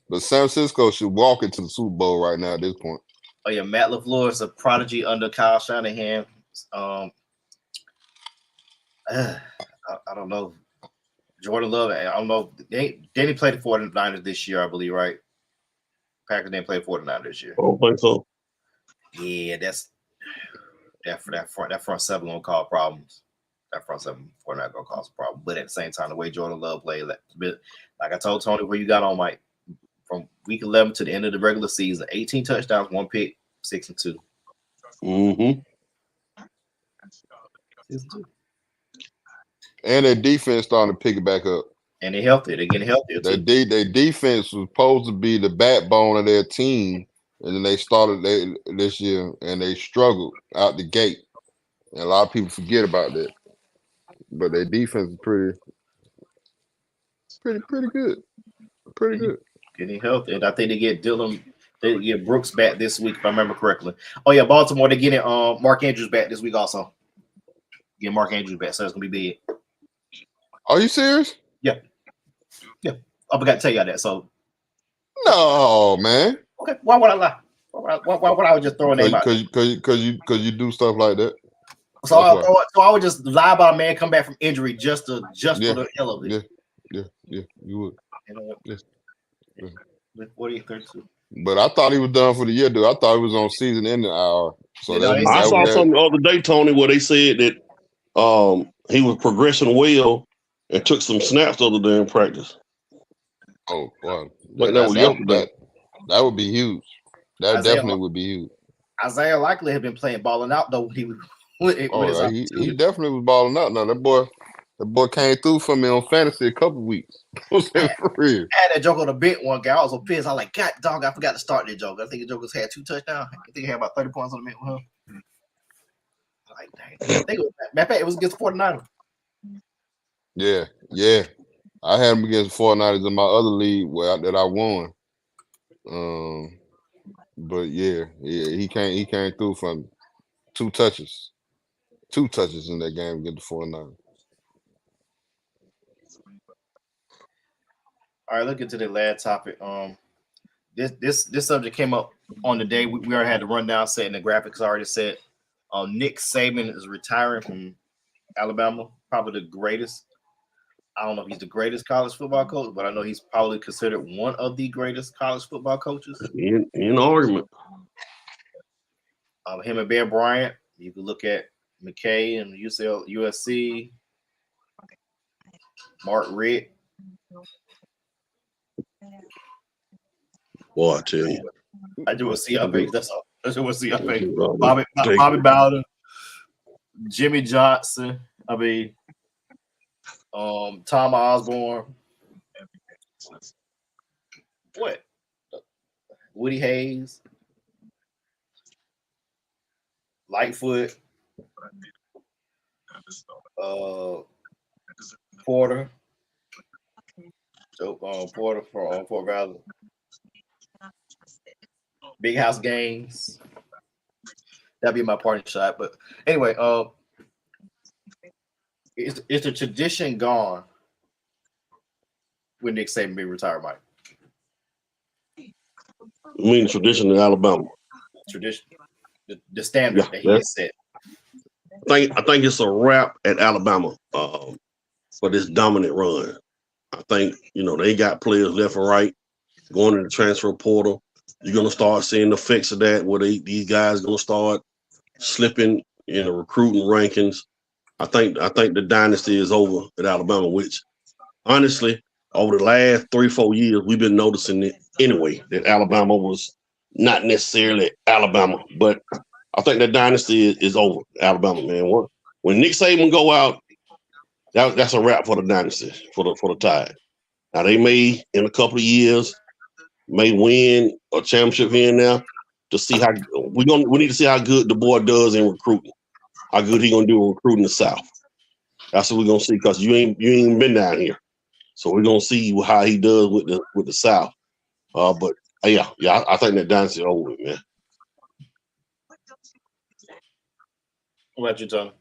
but San Francisco should walk into the Super Bowl right now at this point.
Oh yeah, Matt LaFleur is a prodigy under Kyle Shanahan. I don't know. Jordan Love, I don't know. They didn't play the 49ers this year, I believe, right? Packers didn't play the 49ers this year.
I don't think so.
Yeah, that front seven gonna cause problems. That front seven for not gonna cause a problem. But at the same time, the way Jordan Love played, like I told Tony, where you got on Mike, from week 11 to the end of the regular season, 18 touchdowns, 1 pick, 6-2.
Mm-hmm.
6-2.
And their defense starting to pick it back up.
And they're healthy. They're getting healthier too.
Their defense was supposed to be the backbone of their team, and then they started this year, and they struggled out the gate. And a lot of people forget about that. But their defense is pretty good. Pretty good.
Getting healthy. And I think they get Brooks back this week, if I remember correctly. Oh yeah, Baltimore, they're getting Mark Andrews back this week also. Get Mark Andrews back, so it's gonna be big.
Are you serious?
Yeah. I forgot to tell you that. So
no, man.
Okay, why would I lie? Why would I just throw a name out?
Because you do stuff like that.
So I would just lie about a man come back from injury just for the hell of it.
Yeah, you would.
Yes. 40-32.
But I thought he was done for the year, dude. I thought he was on season ending hour. So
I saw something the other day, Tony, where they said that he was progressing well and took some snaps the other day in practice.
Oh, wow.
Like that was yesterday.
That would be huge. That definitely would be huge.
Isaiah Likely had been playing balling out though. He
definitely was balling out. Now that boy came through for me on fantasy a couple weeks. For real.
I had that joke on the bench one guy. I was so pissed. I was like, God dog, I forgot to start that joke. I think the Joker's had 2 touchdowns. I think he had about 30 points on the bench with him. Like, dang. I think it was against the 49ers.
Yeah. I had him against the 49ers in my other league that I won. But yeah, he came through from 2 touches. 2 touches in that game against the 49ers.
All right, look into the last topic. This subject came up on the day we already had the rundown set and the graphics already set. Nick Saban is retiring from Alabama, probably the greatest. I don't know if he's the greatest college football coach, but I know he's probably considered one of the greatest college football coaches.
In argument.
Him and Bear Bryant. You can look at McKay and USC. Mark Richt.
Boy, I tell you.
I do a CIP. That's all. I do a CIP. Bobby Bowden. Jimmy Johnson. Tom Osborne. What? Woody Hayes. Lightfoot. Porter. Porter for Fort Valley. Big House Games. That'd be my party shot. But anyway, is the tradition gone when Nick Saban be retired, Mike?
I mean, tradition in Alabama.
Tradition, the standard that he has set.
I think it's a wrap at Alabama for this dominant run. I think they got players left and right going in the transfer portal. You're gonna start seeing the effects of that, where these guys gonna start slipping in the recruiting rankings. I think the dynasty is over at Alabama, which honestly, over the last 3-4 years, we've been noticing it anyway, that Alabama was not necessarily Alabama, but I think the dynasty is over. Alabama, man. When Nick Saban go out, that's a wrap for the dynasty, for the Tide. Now they may, in a couple of years, may win a championship here and there, to see how we need to see how good the boy does in recruiting. How good he gonna do in recruiting the South. That's what we're gonna see because you ain't been down here, so we're gonna see how he does with the South. But yeah, I think that dynasty over with, man.
What about you, Tony?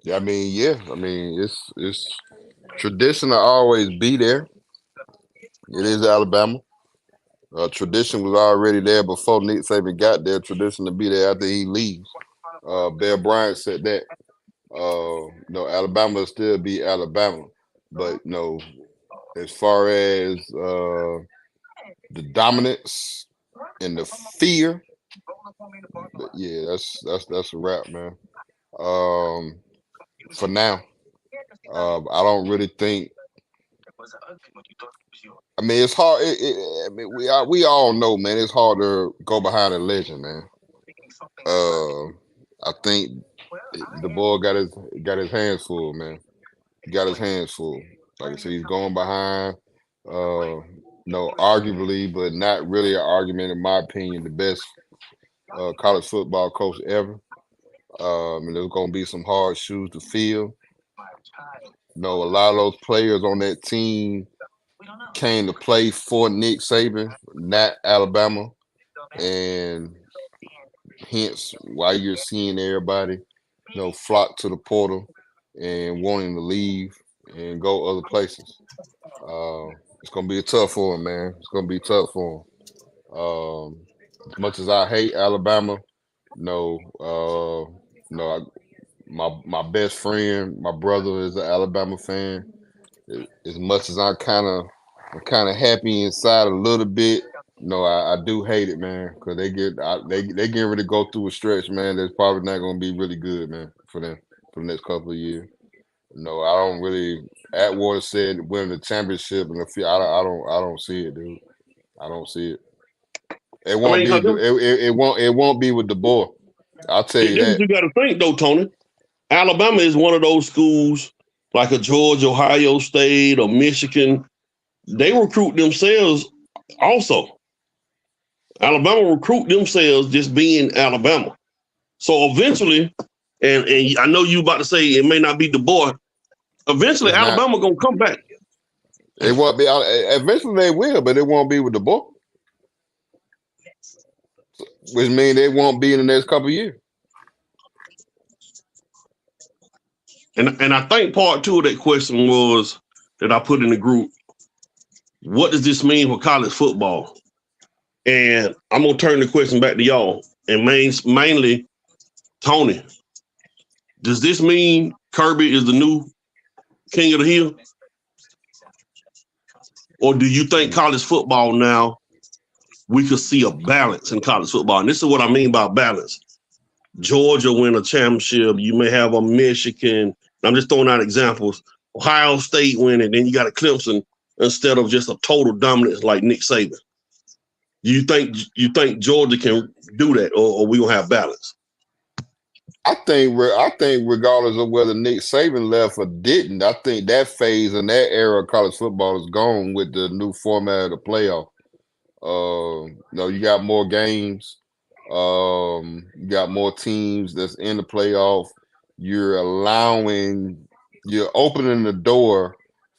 Yeah, I mean, it's tradition to always be there. It is Alabama. Tradition was already there before Nick Saban got there. Tradition to be there after he leaves. Bear Bryant said that. Alabama will still be Alabama, but as far as the dominance and the fear, yeah, that's a wrap, man. For now, I don't really think. I mean, it's hard. We all know, man. It's hard to go behind a legend, man. I think the boy got his hands full, man. He got his hands full. Like I said, he's going behind. Arguably, but not really an argument, in my opinion, the best college football coach ever. And there's going to be some hard shoes to fill. A lot of those players on that team came to play for Nick Saban, not Alabama, and hence why you're seeing everybody, flock to the portal and wanting to leave and go other places. It's gonna be tough for him, man. It's gonna be tough for him. As much as I hate Alabama, my best friend, my brother is an Alabama fan. As much as I'm kind of happy inside a little bit, I do hate it, man, because they getting ready to go through a stretch, man. That's probably not going to be really good, man, for them for the next couple of years. I don't really. Atwater said winning the championship, and I don't see it, dude. I don't see it. It won't be. It won't be with the boy. I'll tell you that.
You got to think though, Tony. Alabama is one of those schools like a Georgia, Ohio State, or Michigan. They recruit themselves also. Alabama recruit themselves just being Alabama. So eventually, and I know you about to say it may not be the boy. Eventually, Alabama gonna come back.
It won't be. Eventually, they will, but it won't be with the boy. Which means they won't be in the next couple of years.
And I think part two of that question was that I put in the group. What does this mean for college football? And I'm gonna turn the question back to y'all, and mainly Tony. Does this mean Kirby is the new king of the hill? Or do you think college football now, we could see a balance in college football? And this is what I mean by balance. Georgia win a championship. You may have a Michigan. I'm just throwing out examples. Ohio State win it. Then you got a Clemson instead of just a total dominance like Nick Saban. You think Georgia can do that, or we gonna have balance?
I think regardless of whether Nick Saban left or didn't, I think that phase and that era of college football is gone with the new format of the playoff. You got more games. You got more teams that's in the playoff. You're opening the door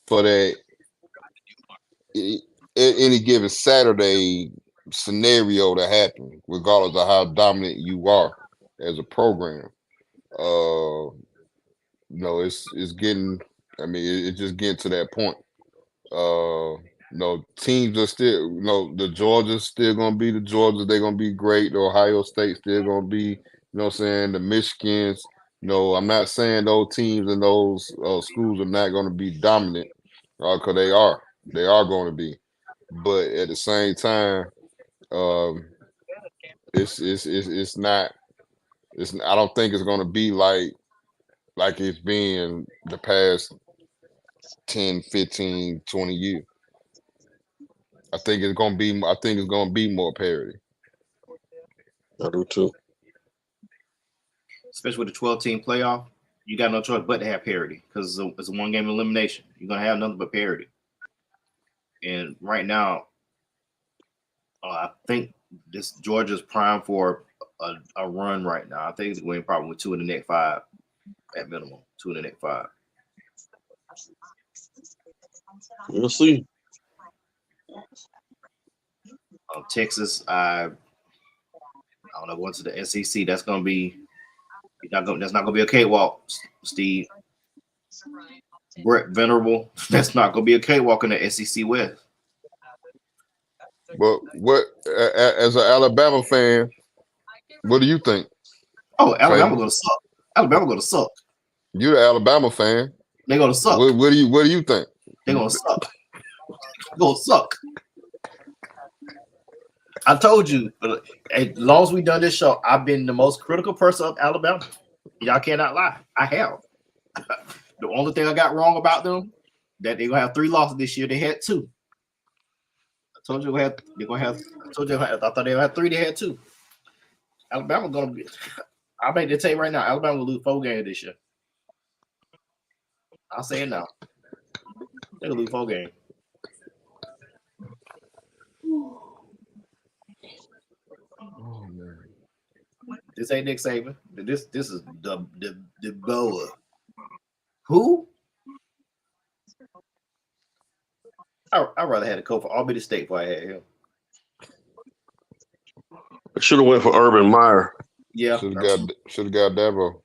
for that any given Saturday scenario to happen, regardless of how dominant you are as a program. It's getting. I mean, it's just getting to that point. Teams are still. The Georgia's still gonna be the Georgias. They're gonna be great. The Ohio State's still gonna be. The Michigans. I'm not saying those teams and those schools are not gonna be dominant, because they are. They are going to be. But at the same time, it's not. I don't think it's going to be like it's been the past 10, 15, 20 years. I think it's going to be more parity.
I do too.
Especially with the 12-team playoff, you got no choice but to have parity because it's a one-game elimination. You're going to have nothing but parity. And right now, I think this Georgia's prime for a run right now. I think it's going probably with 2 in the next 5 at minimum. 2 in the next 5.
We'll see.
Texas, I don't know. Going to the SEC, that's gonna be that's not gonna be a cakewalk, Steve. Brett Venerable, that's not gonna be a cakewalk in the SEC West.
But what, as an Alabama fan, what do you think?
Oh, Alabama gonna suck. Alabama gonna suck.
You're the Alabama fan.
They're gonna suck.
What do you think?
They're gonna suck. They're gonna suck. I told you, as long as we done this show, I've been the most critical person of Alabama. Y'all cannot lie. I have. The only thing I got wrong about them, that they're gonna have 3 losses this year. They had 2. I told you they're gonna have. I told you I thought they would have 3. They had 2. Alabama's gonna be. I make the tape right now. Alabama will lose 4 games this year. I'll say it now. They'll lose 4 games.
Oh man.
This ain't Nick Saban. This is the Boa. Who? I'd rather had a coach for Albany State before I had him.
I should have went for Urban Meyer.
Yeah.
Should have got Dabo.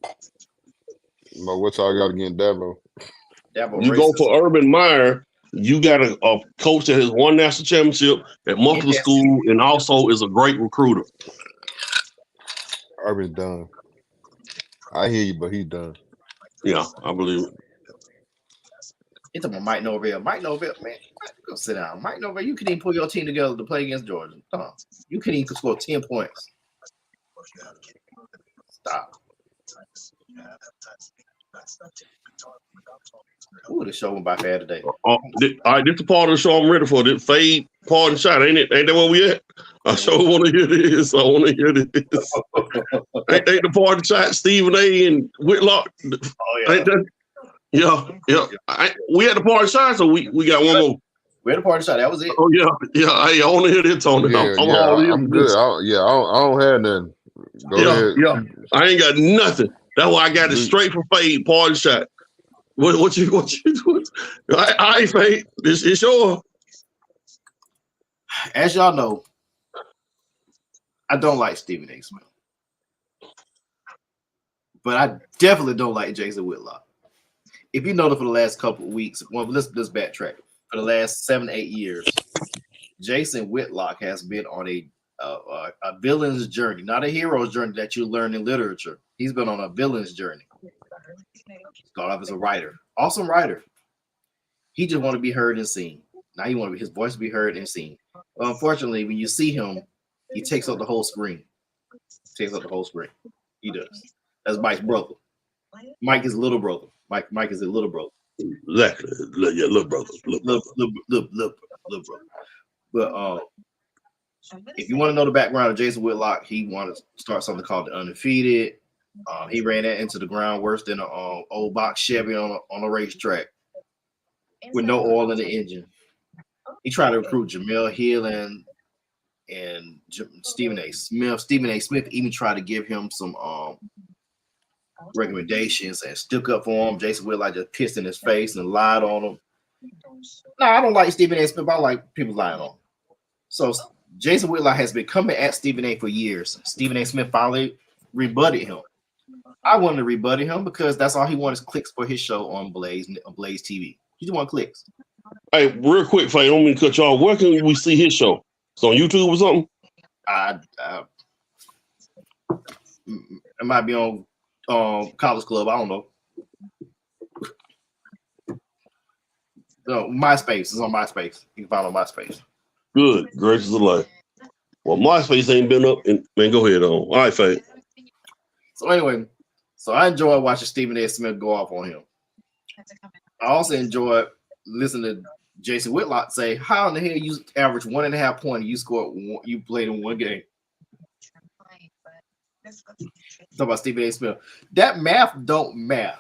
But what y'all got against Dabo?
You go for Urban Meyer, you got a coach that has won national championship at multiple schools and also is a great recruiter.
Urban's done. I hear you, but he's done.
Yeah, I believe it.
It's about Mike Norvell. Mike Norvell, man, go sit down. Mike Norvell, you couldn't even pull your team together to play against Georgia. You couldn't even score 10 points. Stop. Ooh, the show went by fast today.
All right, this is the part of the show I'm ready for. This fade, part and shot, ain't it? Ain't that where we at? I sure want to hear this. I want to hear this. ain't the part and shot, Stephen A. and Whitlock?
Oh, yeah.
Ain't that? Yeah. We had the part and shot, so we got one more.
We had a party shot. That was it.
Oh, yeah. Hey, I want to hear this, Tony.
I'm good. I don't have nothing. Go ahead.
Yeah. I ain't got nothing. That's why I got it straight from Fade, party shot. What you doing? I Fade. It's yours.
As y'all know, I don't like Stephen A. Smith. But I definitely don't like Jason Whitlock. If you notice for the last couple of weeks, well, let's backtrack. For the last 7-8 years, Jason Whitlock has been on a villain's journey, not a hero's journey that you learn in literature. He's been on a villain's journey. Started off as a writer, awesome writer. He just want to be heard and seen. Now he want his voice to be heard and seen. Well, unfortunately, when you see him, he takes up the whole screen. He does. That's Mike's brother. Mike is little brother. Mike is a little brother.
Exactly. Yeah, little brother.
Little brother. But if you want to know the background of Jason Whitlock, he wanted to start something called the Undefeated. He ran that into the ground worse than an old box Chevy on a racetrack with no oil in the engine. He tried to recruit Jamel Hill and Stephen A. Smith. Stephen A. Smith even tried to give him some recommendations and stuck up for him. Jason Whitlock just pissed in his face and lied on him. No, I don't like Stephen A. Smith. I like people lying on him. So Jason Whitlock has been coming at Stephen A. for years. Stephen A. Smith finally rebutted him. I wanted to rebut him because that's all he wanted is clicks for his show on Blaze TV. He just want clicks.
Hey, real quick, Faye, don't mean to cut you off. Where can we see his show? It's on YouTube or something? It might be on College Club. I don't know. No, MySpace. It's on MySpace. You can find it on MySpace. Good gracious of life. Well, MySpace ain't been up. Man, go ahead on. All right, Faye.
So anyway, I enjoy watching Stephen A. Smith go off on him. I also enjoy listening to Jason Whitlock say, "How in the hell you average 1.5 points? You played in one game." Talk about Stephen A. Smith. That math don't math.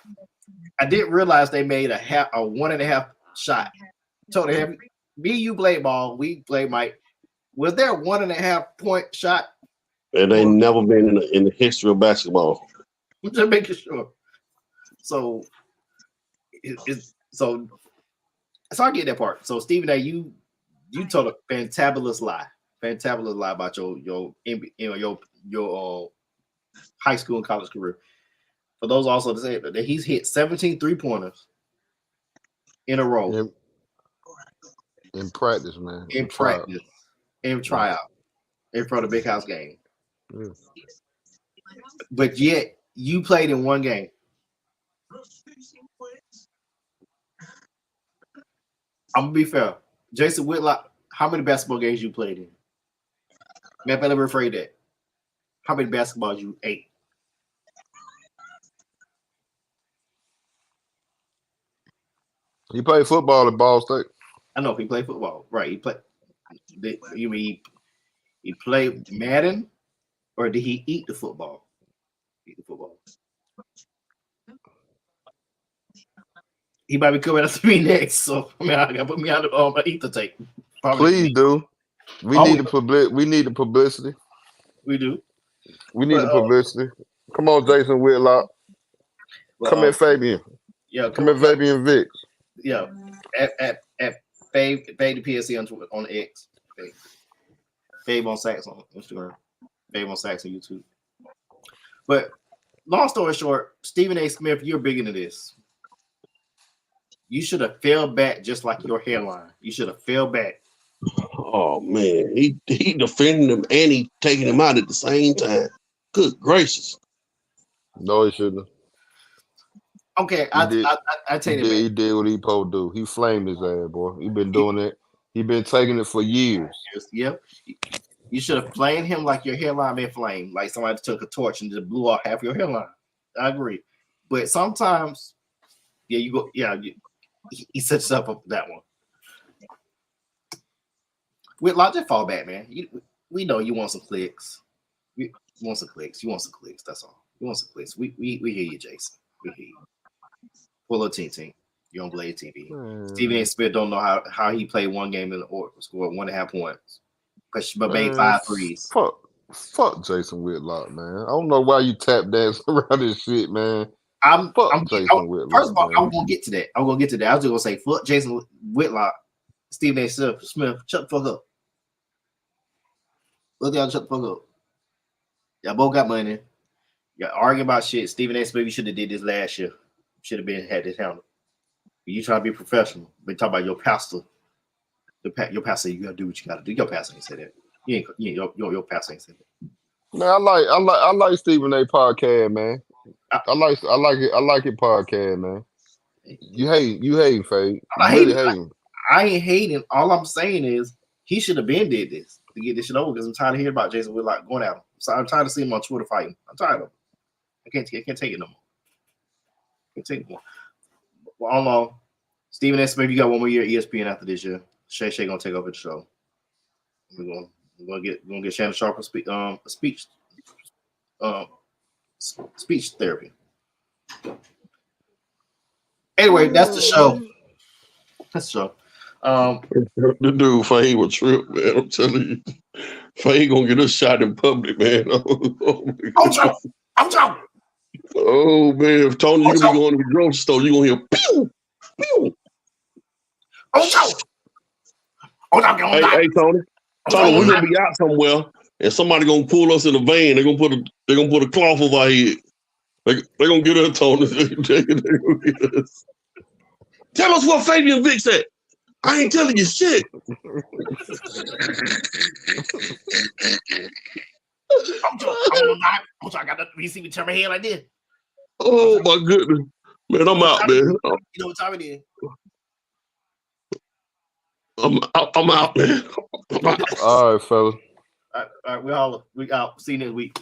I didn't realize they made a 1.5 shot. Totally heavy. Me, you played ball. We played Mike. Was there 1.5 point shot?
It ain't never been in the history of basketball.
I'm just making sure. So, so I get that part. So Stephen A, you told a fantabulous lie about your high school and college career. For those also to say that he's hit 17 3-pointers in a row
in practice, man.
in tryout in front of Big House game.
Yeah.
But yet you played in one game. I'm gonna be fair. Jason Whitlock, how many basketball games you played in? Let me rephrase that. How many basketballs you ate?
He played football at Ball State.
I know he played football, right? He played. You mean he played Madden, or did he eat the football? Eat the football. He might be coming after me next, so I mean, I gotta put me on the ether tape.
Please do. We need the publicity.
We do.
We need the publicity. Come on, Jason Whitlock. Come here, Fabian.
Yeah,
come here, Fabian Vicks.
Yeah, at Fave the PSC on X. Fave on Sax on Instagram. Fave on Sax on YouTube. But long story short, Stephen A. Smith, you're big into this. You should have fell back just like your hairline. You should have fell back.
Oh man, he defending him and he taking him out at the same time. Good gracious!
No, he shouldn't.
Okay, I tell you,
he did what he supposed to do. He flamed his ass, boy. He been doing it. He been taking it for years.
Yep. You should have flamed him like your hairline been flamed, like somebody took a torch and just blew off half your hairline. I agree, but sometimes, he sets up that one. Whitlock, just fall back, man. We know you want some clicks. You want some clicks. That's all. You want some clicks. We hear you, Jason. We hear you. Pull up team. You're on Blade TV. Stephen A. Smith don't know how he played one game in the order, scored 1.5 points, but made 5 threes.
Fuck Jason Whitlock, man. I don't know why you tap dance around this shit, man.
Jason Whitlock. First of all, I'm gonna get to that. I was just gonna say fuck Jason Whitlock, Stephen A. Smith. Shut the fuck up. Look, y'all, shut the fuck up. Y'all both got money. Y'all arguing about shit. Stephen A. Smith, you should have did this last year. Should have had this handled. You try to be professional. We talk about your pastor. Your pastor, you gotta do what you gotta do. Your pastor ain't say that. Your pastor ain't say that.
Man, I like Stephen A. podcast, man. I like it podcast, man. You hating, Fade.
I ain't hating. All I'm saying is he should have been did this to get this shit over because I'm tired of hearing about Jason Whitlock going at him. So I'm tired of seeing him on Twitter fighting. I'm tired of him. I can't take it no more. Can't take it more. Well, I don't know. Stephen A. Smith, you got one more year at ESPN after this year. Shay gonna take over the show. We're gonna get Shannon Sharp a speech therapy. Anyway, that's the show.
The dude Fade was trip, man. I'm telling you, Fade gonna get us shot in public, man.
I'm joking.
Oh man, if Tony, you gonna be going to the grocery store, you gonna hear pew, pew. Hey, Tony, we're gonna be out somewhere, and somebody gonna pull us in a van. They're gonna put a cloth over our head. They're gonna get us, Tony. They're gonna get us. Tell us what Fabian Vicks said. I ain't telling you shit.
I got to receive turn my head like this.
Oh my goodness, man! I'm out, man.
You know what time it is?
I'm out, man.
All right, fellas.
All right, we out. See you next week.